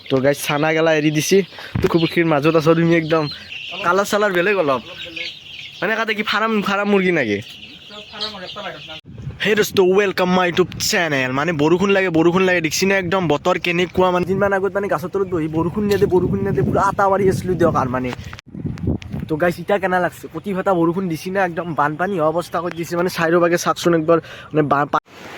তো গাইজ চানা গেলা এৰি দিছি পুখুৰীৰ মাজত আছো তুমি একদম কালাৰ চালাৰ বেলেগ অলপ মানে কাতে কি ফাৰ্ম মুৰ্গী নাকি সেই দোস্ত ৱেলকাম মাই ইউটিউব চেনেল মানে বৰষুণ লাগে দেখিছি না একদম বতৰ কেনেকুৱা মানে দিনমান আগত মানে গাছৰ তলত বহি বৰষুণ নিদিয়ে পুৰা আটা মাৰি আছিলোঁ দিয়ক আৰু মানে তো গাইজ এতিয়া কেনা লাগছে প্ৰতিভা বৰষুণ দিছি না একদম বানপানী হোৱা অৱস্থা কৰি দিছে মানে চাইডৰ বাগে চাওকচোন একবাৰ মানে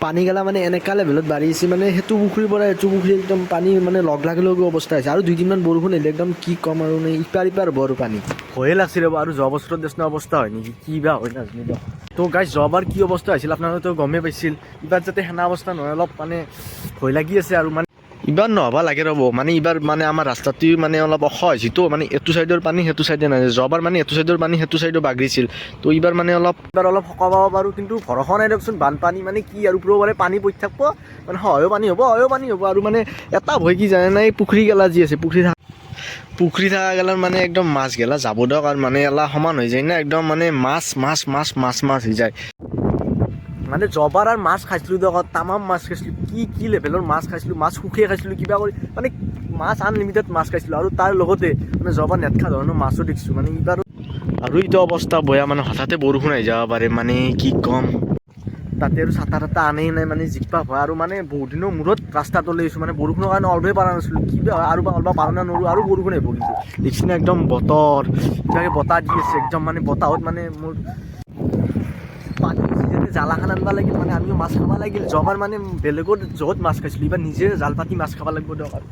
পানী গেলা মানে এনেকা লেভেলত বাঢ়ি আছে মানে সেইটো পুখুৰীৰ পৰা এইটো পুখুৰী একদম পানী মানে লগ লাগি অৱস্থা হৈছে আৰু 2 দিনমান বৰষুণ আহিলে একদম কি ক'ম আৰু মানে ইপাৰ হ'ব আৰু পানী ভয়ে লাগছে ৰ'ব আৰু যোৱা বছৰত দেচোন অৱস্থা হয় নেকি কি বা হয় নাজানো দিয়ক তো গাইজ যোৱাবাৰ কি অৱস্থা হৈছিল আপোনালোকেতো গমেই পাইছিল এইবাৰ যাতে সেনা অৱস্থা নহয় অলপ মানে ভয় লাগি আছে আৰু মানে এইবাৰ নহ'ব লাগে ৰ'ব মানে এইবাৰ মানে আমাৰ ৰাস্তাটো মানে অলপ ওখ হৈছেতো মানে এইটো চাইডৰ পানী সেইটো চাইডে নাই যোৱাবাৰ মানে এইটো চাইডৰ পানী সেইটো চাইডো বাগৰিছিল তো এইবাৰ মানে অলপ সকাহ পাব পাৰোঁ কিন্তু ভৰসা নাই দিয়কচোন বানপানী মানে কি আৰু ওপৰবাৰে পানী পৰি থাকিব মানে হয়ো পানী হ'ব আৰু মানে এটা ভয় কি জানে নাই পুখুৰী গেলা যি আছে পুখুৰী থকা গেলাৰ মানে একদম মাছ গেলা যাব দিয়ক আৰু মানে এলা সমান হৈ যায় না একদম মানে মাছ হৈ যায় মানে জবাৰ আৰু মাছ খাইছিলোঁ দিয়ক তামাম মাছ খাইছিলোঁ কি লেভেলৰ মাছ খাইছিলোঁ মাছ সুখে খাইছিলোঁ কিবা কৰি মানে মাছ আনলিমিটেড মাছ খাইছিলোঁ আৰু তাৰ লগতে মানে জবাৰ নেটখা ধৰণৰ মাছো দেখিছোঁ মানে এইবাৰ আৰু এইটো অৱস্থা বেয়া মানে হঠাতে বৰষুণ আহি যাব পাৰে মানে কি ক'ম তাতে আৰু চাটা আনেই নাই মানে জিকপা হয় আৰু মানে বহুত দিনৰ মূৰত ৰাস্তাত ওলাই আহিছোঁ মানে বৰষুণৰ কাৰণে অলপে পৰা নাছিলোঁ কিবা হয় আৰু অলপ পাৰোঁ না নোৱাৰোঁ আৰু বৰষুণ আহিব কিন্তু দেখিছোঁ না একদম বতৰ কিবাকৈ বতাহ দি আছে একদম মানে বতাহত মানে মোৰ পানী জালাখান আনবা লাগিল মানে আমিও মাছ খাব লাগিল যোৱাবাৰ মানে বেলেগৰ য'ত মাছ খাইছিলোঁ এইবাৰ নিজে জাল পাতি মাছ খাব লাগিব দিয়ক আৰু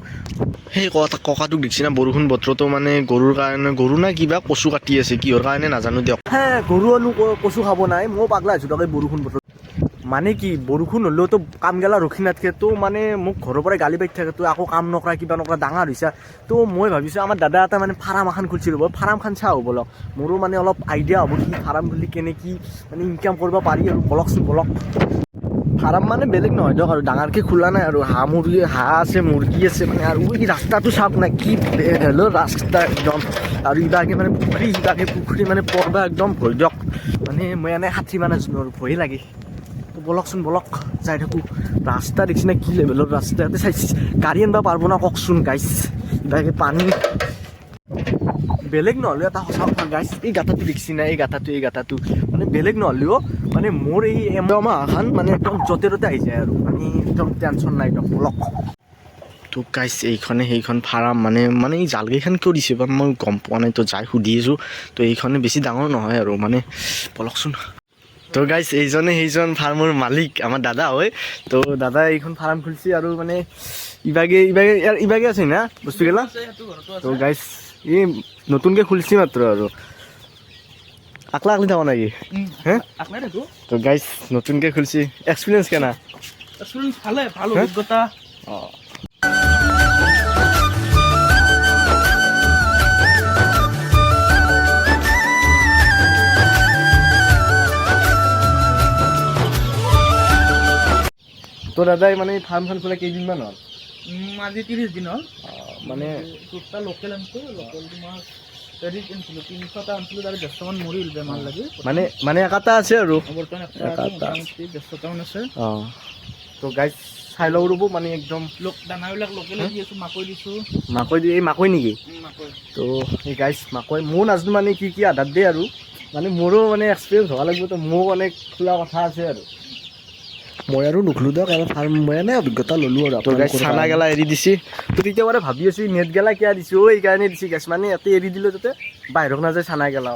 সেই ককাটোক দেখিছে না বৰষুণ বতৰতো মানে গৰুৰ কাৰণে গৰু না কিবা কচু কাটি আছে কিহৰ কাৰণে নাজানো দিয়ক গৰু আনো কচু খাব নাই ময়ো পাগলা হৈছোঁ তাকে বৰষুণ বতৰ মানে কি বৰষুণ হ'লেওতো কাম গেলা ৰখি নাথাকে তো মানে মোক ঘৰৰ পৰাই গালি পাতি থাকে তো আকৌ কাম নকৰা কিবা নকৰা ডাঙৰ হৈছে তো মই ভাবিছোঁ আমাৰ দাদা এটা মানে ফাৰ্ম এখন খুলিছিল ফাৰ্মখন চাওঁ বলক মোৰো মানে অলপ আইডিয়া হ'ব কি ফাৰ্ম খুলি কেনে কি মানে ইনকাম কৰিব পাৰি আৰু বলক ফাৰ্ম মানে বেলেগ নহয় দিয়ক আৰু ডাঙৰকৈ খোলা নাই আৰু হাঁহ আছে মুৰ্গী আছে মানে আৰু এই ৰাস্তাটো চাওক না কি হেল্ল' ৰাস্তা একদম আৰু ইবাগে মানে পুখুৰী মানে পৰবা একদম ভয় দিয়ক মানে মই এনেই 60 মান আছোঁ আৰু ভয়ে লাগে বলক যাই থাকোঁ ৰাস্তা দেখিছে না কি লেভেলৰ ৰাস্তা ইয়াতে চাই গাড়ী আনিব পাৰিব না কওকচোন গাইছ ইবাগে পানী বেলেগ নহ'লেও এটা সঁচা কথা গাইছ এই গাঁতাটো দেখিছি না এই গাঁতাটো মানে বেলেগ নহ'লেও মানে মোৰ এই এমাহখন মানে একদম য'তে ত'তে আহি যায় আৰু মানে একদম টেনশ্যন নাই একদম বলক তো গাইছ সেইখন ফাৰ্ম মানে এই জালকেইখন কিয় দিছে বা মই গম পোৱা নাই তো যাই সুধি আছোঁ তো এইখনে বেছি ডাঙৰ নহয় আৰু মানে বলকচোন তো গাইজ সেইজন ফাৰ্মৰ মালিক আমাৰ দাদা হয় তো দাদা এইখন ফাৰ্ম খুলিছে আৰু মানে ইবাগে আছে না বস্তুগেলা তো গাইজ এই নতুনকৈ খুলিছে মাত্ৰ আৰু আকলা থাকা নাকি হে তো গাইজ নতুনকৈ খুলিছে এক্সপিৰিয়েঞ্চ কেনা ভাল অভিজ্ঞতা অঁ তো দাদাই মানে ফাৰ্মখন খোলা কেইদিনমান হ'ল আজি 30 দিন হ'ল মানে দুটা লোকেল আনিছোঁ লোকেল তোমাৰ হেৰি আনিছিলোঁ 300টা আনিছিলোঁ তাৰে 100মান মৰিল বেমাৰ লাগি মানে একাটা আছে আৰু বৰ্তমান মোটামুটি 100টামান আছে অঁ তো গাইজ চাই লওঁ ৰ'ব মানে একদম দানাবিলাক লোকেল দি আছোঁ মাকৈ দিছোঁ মাকৈ নেকি মাকৈ তো এই গাইজ মাকৈ ময়ো নাজানো মানে কি আধাৰ দিয়ে আৰু মানে মোৰো মানে এক্সপিৰিয়েঞ্চ হ'ব লাগিব তো মোৰ মানে খোলা কথা আছে আৰু মই আৰু নুখলোঁ দিয়ক আৰু ফাৰ্ম মই এনেই অভিজ্ঞতা ল'লোঁ আৰু তো গাইজ চানা গেলা এৰি দিছে তো তেতিয়া মানে ভাবি আছোঁ নেট গেলা কিয় দিছোঁ এইকাৰণে দিছে গাইজ মানে ইয়াতে এৰি দিলোঁ যাতে বাহিৰত নাযায় চানা গেলা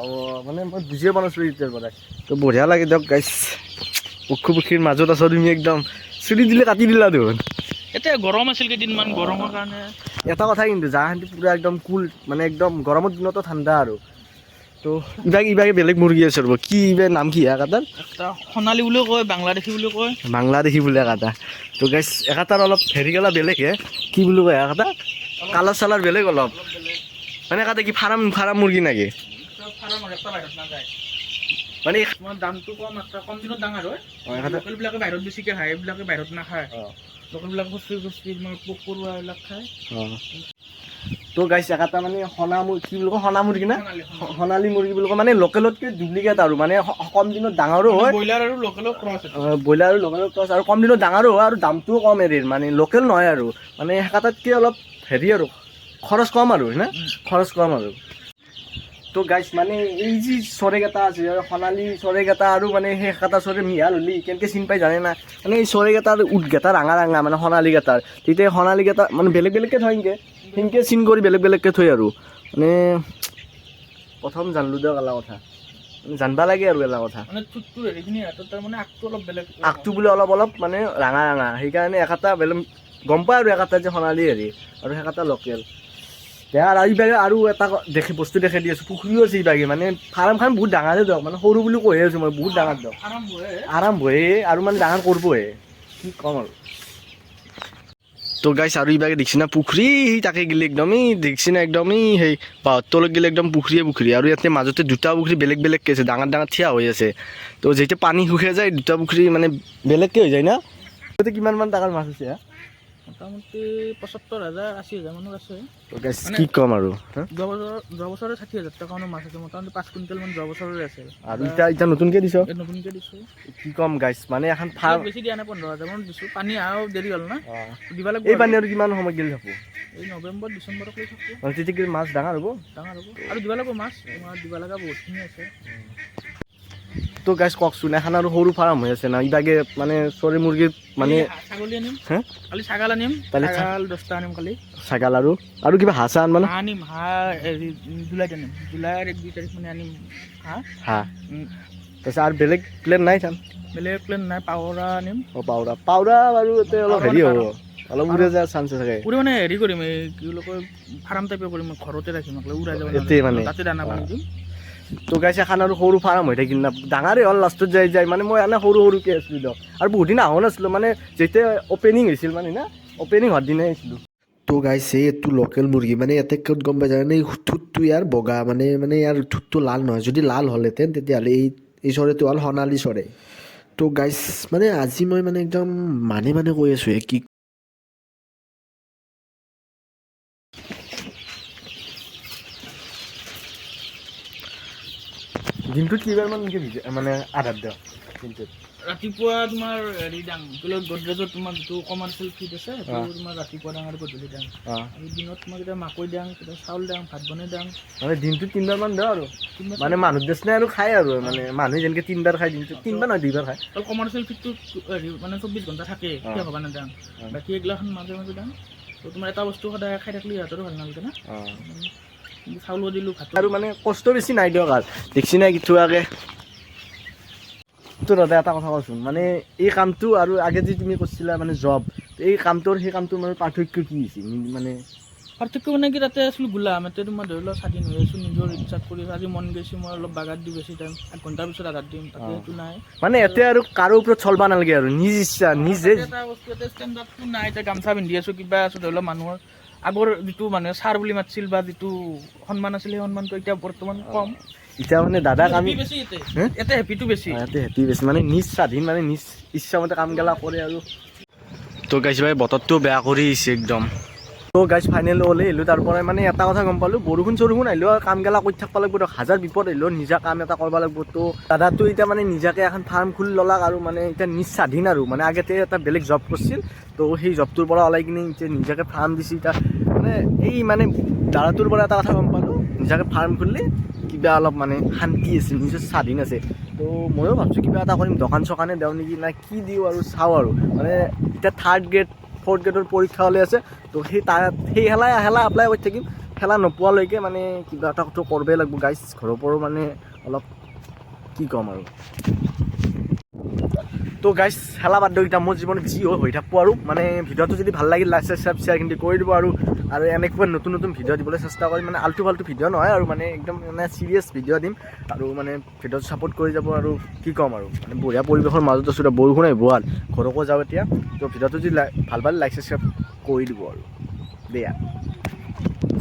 মানে মই বুজিয়ে পোৱা নাছিলোঁ তেতিয়াৰ পৰাই তো বঢ়িয়া লাগে দিয়ক গাইজ পুখুৰীৰ মাজত আছ তুমি একদম চুৰি দিলে কাটি দিলা দেখোন এতিয়া গৰম আছিল কেইদিনমান গৰমৰ কাৰণে এটা কথা কিন্তু জাহান্তি পূৰা একদম কুল মানে একদম গৰমৰ দিনতো ঠাণ্ডা আৰু তো ইবাগে বেলেগ মুৰ্গী আছে ৰ'ব কি নাম কি একাটাৰ এটা সোণালী বুলিও কয় বাংলাদেশী বোলে একাটা তো গাইজ একাটাৰ অলপ হেৰি গেলা বেলেগ হে কি বুলি কয় একাটা কালাৰ চালাৰ বেলেগ অলপ মানে একাটা কি ফাৰ্ম মুৰ্গী নাকি মানে দামটো কম দিনত ডাঙৰ হয় লোকেলবিলাকে বাহিৰত বেছিকৈ খায় এইবিলাকে বাহিৰত নাখায় লোকেলবিলাক খচৰি তোমাৰ পোক পৰুৱা এইবিলাক খায় তো গাইছ এটা মানে সোণা মুৰ্গী কি বুলি কয় সোণা মুৰ্গী না সোণালী মুৰ্গী বুলি কয় মানে লোকেলতকৈ ডুপ্লিকেট আৰু মানে কম দিনত ডাঙৰো হয় ব্ৰইলাৰ আৰু লোকেলৰ ক্ৰছ ব্ৰইলাৰ আৰু লোকেলৰ ক্ৰছ আৰু কম দিনত ডাঙৰো হয় আৰু দামটোও কম হেৰিৰ মানে লোকেল নহয় আৰু মানে এটাতকৈ অলপ হেৰি আৰু খৰচ কম আৰু না খৰচ কম আৰু তো গাইছ মানে এই যি চৰাইকেইটা আছে সোণালী চৰাইকেইটা আৰু মানে সেই এটা চৰাই মিহাল হ'লি কেনেকৈ চিন পাই জানে না মানে এই চৰাইকেইটাৰ উঠকেইটা ৰঙা ৰঙা মানে সোণালীকেইটাৰ তেতিয়া সোণালীকেইটা মানে বেলেগ বেলেগকৈ থয় সেনকৈ চিন কৰি বেলেগ বেলেগকৈ থয় আৰু মানে প্ৰথম জানিলোঁ দিয়ক এলা কথা জানিব লাগে আৰু এলা কথা মানে ঠোঁটটোৰ হেৰিখিনি তাৰ মানে আগটো অলপ বেলেগ আগটো বোলে অলপ অলপ মানে ৰঙা ৰঙা সেইকাৰণে এটা বেলেগ গম পায় আৰু এটা যে সোণালী হেৰি আৰু সেইটা লোকেল আৰু এইবাগে আৰু এটা বস্তু দেখাই দি আছোঁ পুখুৰীও আছে এইবাগে মানে ফাৰ্মখন বহুত ডাঙৰে দিয়ক মানে সৰু বুলি কৈয়ে আছোঁ মই বহুত ডাঙৰ দিয়ক আৰম্ভহে আৰু মানে ডাঙৰ কৰিবহে কি ক'ম আৰু তো গাইছ আৰু এইবাগে দেখিছি না পুখুৰী তাকে গেলে একদমেই দেখিছি না একদমেই সেই পাহাৰৰ তলত গেলে একদম পুখুৰী আৰু ইয়াতে মাজতে দুটা পুখুৰী বেলেগ বেলেগকৈ আছে ডাঙৰ ডাঙৰ থিয়া হৈ আছে তো যেতিয়া পানী শুকাই যায় দুটা পুখুৰী মানে বেলেগকৈ হৈ যায় না তাতে কিমানমান ডাঙৰ মাছ আছে মোটামুটি ৭৫,০০০ ৮০,০০০ মানৰ আছে তো গাইছ কি ক'ম আৰু যোৱা বছৰে ৬০,০০০ টকা মানৰ মাছ আছে মোটামুটি ৫ কুইণ্টেল মান যোৱা বছৰৰে আছে আৰু এতিয়া নতুনকৈ দিছ নতুনকৈ দিছোঁ কি ক'ম গাইছ মানে এখন ফাৰ্ম বেছি দিয়া নাই ১৫,০০০ মান দিছোঁ পানী আৰু দেৰি হ'ল না দিব লাগিব এই পানী আৰু কিমান সময় গেলি থাকোঁ এই নৱেম্বৰ ডিচেম্বৰক লৈ থাকোঁ মানে তেতিয়া মাছ ডাঙৰ হ'ব আৰু দিব লাগিব মাছ তোমাৰ দিব লগা বহুতখিনি আছে তো গাইছ কওকচোন এখন আৰু সৰু ফাৰ্ম হৈ আছে না ইবাগে মানে চৰাই মুৰ্গীৰ মানে ছাগলী আনিম হে কালি ছাগাল আনিম ছাগাল 10টা আনিম কালি ছাগাল আৰু কিবা হাঁহ চাহ আনবা না আনিম হাঁহ হেৰি জুলাইত আনিম জুলাইৰ ১-২ তাৰিখ মানে আনিম হাঁহ তাৰপিছত আৰু বেলেগ প্লেন নাই চাম বেলেগ প্লেন নাই পাৱৰা আনিম পাৱৰা বাৰু এতিয়া অলপ হেৰি হ'ব অলপ উৰে যোৱাৰ চান্স থাকে উৰি মানে হেৰি কৰিম এই কি বুলি কয় ফাৰ্ম টাইপে কৰিম ঘৰতে ৰাখিম উৰাই যাব মানে তাতে দানা পানী দিম তো গাইছে এখন আৰু সৰু ফাৰ্ম হৈ থাকিল না ডাঙৰে হ'ল লাষ্টত যায় মানে মই এনে সৰুকৈ আছিলোঁ দিয়ক আৰু বহুত দিন অহা নাছিলোঁ মানে যেতিয়া অপেনিং হৈছিল মানে না অপেনিং হোৱাৰ দিনাই আহিছিলোঁ তো গাইছে এইটো লোকেল মুৰ্গী মানে ইয়াতে ক'ত গম পাই জানে এই ঠোঁটটো ইয়াৰ বগা মানে ইয়াৰ ঠোঁটটো লাল নহয় যদি লাল হ'লহেঁতেন তেতিয়াহ'লে এই চৰাইটো হ'ল সোণালী চৰাই তো গাইছ মানে আজি মই মানে একদম মানে কৈ আছোঁ কি দিনটোত কিবাৰমান মানে আধাৰ দিয়ক দিনটোত ৰাতিপুৱা তোমাৰ হেৰি দাং গডৰেজত তোমাৰ যিটো কমাৰ্চিয়েল ফিড আছে সেইটো তোমাৰ ৰাতিপুৱা দাং আৰু গধূলি দাং আৰু দিনত তোমাৰ কেতিয়াবা মাকৈ দাং কেতিয়াবা চাউল দাং ভাত বনাই দাং মানে দিনটোত 3বাৰমান দিওঁ আৰু মানে মানুহ দেচনে আৰু খায় আৰু মানে মানুহে যেনেকৈ 3বাৰ খায় দিনটোত 3বাৰ নহয় 2বাৰ খায় কমাৰ্চিয়েল ফিডটো হেৰি মানে 24 ঘণ্টা থাকে কিয় হ'ব নাদাং বাকী এইগিলাখন মাজে মাজে দাং তো তোমাৰ এটা বস্তু সদায় খাই থাকিলে সিহঁতৰো ভাল নালাগে না চাউলো দিলোঁ ভাত আৰু মানে কষ্ট বেছি নাই দিয়ক আৰু দেখছি নাই কিছু আগে তোৰ দাদা এটা কথা কচোন মানে এই কামটো আৰু আগে যি তুমি কৈছিলা মানে জব এই কামটোৰ সেই কামটোৰ মানে পাৰ্থক্য কি হৈছে মানে পাৰ্থক্য মানে কি তাতে আছিলোঁ গোলাম এতিয়া তোমাৰ ধৰি লওক স্বাধীন হৈ আছোঁ নিজৰ ইচ্ছাত কৰি আজি মন গৈছে মই অলপ বাগাত দিওঁ বেছি টাইম 1 ঘণ্টাৰ পিছত আঘাত দিম তাতে সেইটো নাই মানে এতিয়া আৰু কাৰো ওপৰত চলবা নালাগে আৰু নিজ ইচ্ছা নিজে এটা বস্তু এটা ষ্টেণ্ডাৰ্ডটো নাই এতিয়া গামচা পিন্ধি আছোঁ কিবা আছোঁ ধৰি লওক মানুহৰ আগৰ যিটো মানুহে ছাৰ বুলি মাতিছিল বা যিটো সন্মান আছিল সেই সন্মানটো এতিয়া বৰ্তমান কম এতিয়া মানে দাদাক আমি ইয়াতে হেপিটো বেছি হেপি বেছি মানে নিজ স্বাধীন মানে নিজ ইচ্ছামতে কামগেলা কৰে আৰু তো গাইছ ভাই বতৰটো বেয়া কৰি আহিছে একদম তো গাইছ ফাইনেল ওলাই আহিলোঁ তাৰ পৰাই মানে এটা কথা গম পালোঁ বৰষুণ আহিলেও আৰু কামগেলা কৰি থাকিব লাগিব হাজাৰ বিপদ আহিলেও নিজা কাম এটা কৰিব লাগিব তো দাদাটো এতিয়া মানে নিজাকে এখন ফাৰ্ম খুলি ল'লাক আৰু মানে এতিয়া নিজ স্বাধীন আৰু মানে আগতে এটা বেলেগ জব কৰিছিল তো সেই জবটোৰ পৰা ওলাই কিনে এতিয়া নিজাকে ফাৰ্ম দিছে এতিয়া মানে এই মানে দাদাটোৰ পৰা এটা কথা গম পালোঁ নিজাকে ফাৰ্ম খুলিলে কিবা অলপ মানে শান্তি আছে নিজৰ স্বাধীন আছে তো ময়ো ভাবছোঁ কিবা এটা কৰিম দোকান চকানে দিওঁ নেকি না কি দিওঁ আৰু চাওঁ আৰু মানে এতিয়া 3rd গ্ৰেড 4th গ্ৰেডৰ পৰীক্ষা ওলাই আছে তো সেই হেলা এপ্লাই কৰি থাকিম খেলা নোপোৱালৈকে মানে কিবা এটাতো কৰিবই লাগিব গাইছ ঘৰৰ পৰাও মানে অলপ কি ক'ম আৰু তো গাইছ খেলা বাদ দিওঁ এতিয়া মোৰ জীৱনত যি হৈ থাকোঁ আৰু মানে ভিডিঅ'টো যদি ভাল লাগিল লাইক চাবস্ক্ৰাইব শ্বেয়াৰ কিন্তু কৰি দিব আৰু এনেকুৱা নতুন ভিডিঅ' দিবলৈ চেষ্টা কৰিম মানে আল্টু ফাল্টু ভিডিঅ' নহয় আৰু মানে একদম মানে চিৰিয়াছ ভিডিঅ' দিম আৰু মানে ভিডিঅ'টো ছাপোৰ্ট কৰি যাব আৰু কি ক'ম আৰু মানে বঢ়িয়া পৰিৱেশৰ মাজত আছোঁ এতিয়া বৰষুণ আহিব আৰু ঘৰকো যাওঁ এতিয়া তো ভিডিঅ'টো যদি ভাল পালে লাইক চাবস্ক্ৰাইব কৰি দিব আৰু দিয়া